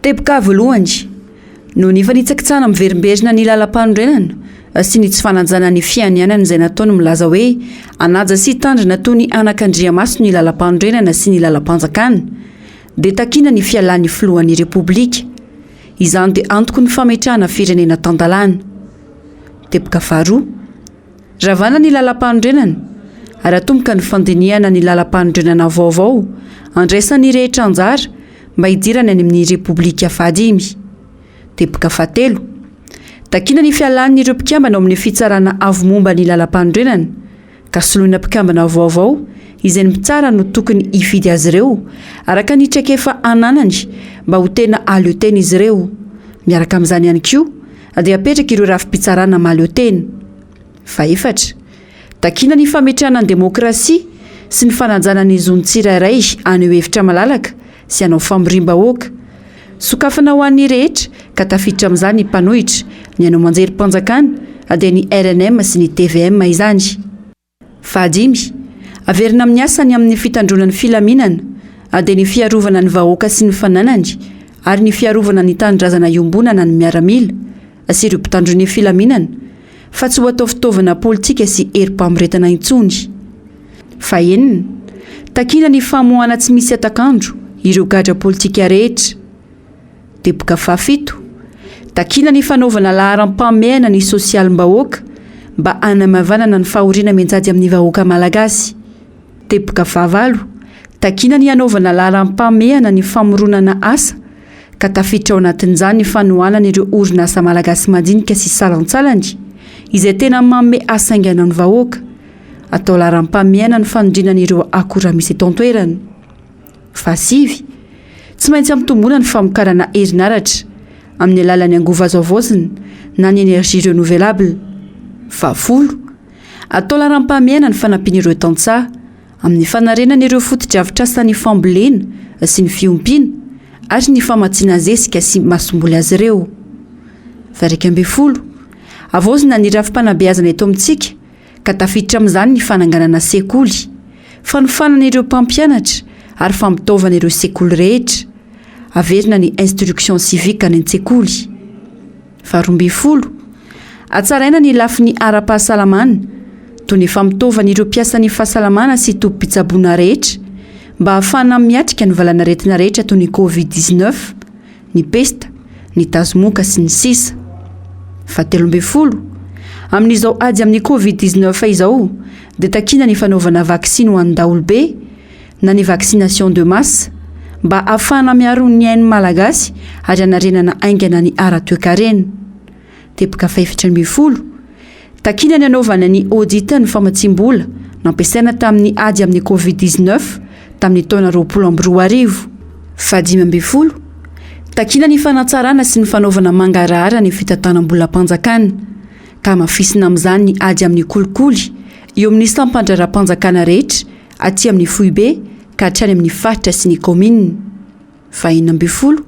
Teboka voalohany no ny fanitsakitsana miverimberina ny lalam-panorenana sy ny tsy fananjana ny fianianana izay nataony milaza hoe anaja sy tandrina toy ny anak'Andriamaso ny lalam-panorenana sy ny lalam-panjakana dia takina ny fialan'ny filohan'ny repoblika izany dia antoko ny fametrahana firenena tandalana. Teboka faharoa ravana ny lalam-panorenana ary atomboka ny fandiniana ny lalam-panorenana vaovao andraisan'ny rehetra anjara mba hidirana any amin'ny repoblika fahadimy. Teboka fahatelo takina ny fialan'ireo mpikambana ao amin'ny fitsarana avo momba ny lalam-panorenana ka soloina mpikambana vaovao izay ny mpitsara no tokony hifidy azy ireo araka ny traikefa ananany mba ho tena ahaleotena izy ireo. Miaraka amin'izany ihany koa dia apetraka ireo rafi-pitsarana mahaleotena. Faefatra takina ny fametrahana ny demokrasia sy ny fananjana ny zony tsirairay aneo hevitra malalaka sy anao famoriam-bahoaka. Sokafana ho an'ny rehetra ka tafiditra amin'izany ny mpanohitra ny anao manjerim-panjakana dia ny RNM sy ny TVM izany. Fahadimy averina amin'ny asany amin'ny fitandronan'ny filaminana dia ny fiarovana ny vahoaka sy ny fananany ary ny fiarovana ny tanindrazana iombonana ny miaramila sy ireo mpitandron'ny filaminana fa tsy ho atao fitaovana politika sy herim-pamoretana intsony. Fahenina takina ny famohana tsy misy atakandro ireo gadra politika rehetra. Teboka fahafito takina ny fanaovana laharam-pameana ny sosialim-bahoaka mba hanamavanana ny fahoriana menjady amin'ny vahoaka malagasy. Teboka fahavalo takina ny hanaovana laharam-pameana ny famoronana asa ka tafiditra ao anatin'izany ny fanohanana ireo orinasa malagasy madinika sy salantsalany izay tena manome asa aingana ny vahoaka atao laharam-pameana ny fanondrinana ireo akora misy eto an-toerana. Fahasivy tsy maintsy amitombona ny famokarana herinaratra amin'ny alalan'ny angova azo avoazina na ny énergie renouvelable. Fahafolo atao laharam-pameana ny fanampian'ireo tantsaha amin'ny fanarenana ireo foto-drafitrasa ny fambolena sy ny fiompiana ary ny famatsiana zesika sy masomboly azy ireo. Faha 12 avoazina ny rafi-panabeazana eto amintsika ka tafiditra amin'izany ny fananganana sekoly fanofanana ireo mpampianatra ary fampitaovana ireo sekoly rehetra averina ny instruction civique any an-tsekoly. Faha 12 atsaraina ny lafin'ny ara-pahasalamana toy ny fampitaovana ireo mpiasan'ny fahasalamana sy tompom-pitsaboana rehetra mba hahafahana miatrika ny valanaretina rehetra toy ny Covid-19, ny pesta, ny tazomoka sy ny sisa. Faha 13 amin'izao ady amin'ny Covid-19 izao dia takina ny fanaovana vaksiny ho an'ny daholobe na ny vaccination de masse mba ahafahana miaro ny ain'ny malagasy ary hanarenana aingana ny ara-toekarena. Teboka faha 17 takina ny hanaovana ny audit ny famatsim-bola nampiasaina tamin'ny ady amin'ny Covid-19 tamin'ny taona 2020. Faha 18 takina ny fanatsarana sy ny fanaovana mangarahara ny fitantanam-bola mpanjakana ka mafisina amin'izany ny ady amin'ny kolikoly eo amin'ny sampandraram-panjakana rehetra aty amin'ny foibe ka hatrany amin'ny faritra sy ny komina. Faha 19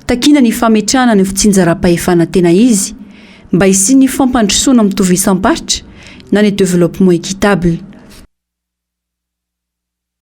takina ny fametrahana ny fitsinjaram-pahefana tena izy mba hisian'ny fampandrosoana mitovy isam-paritra na ny développement équitable.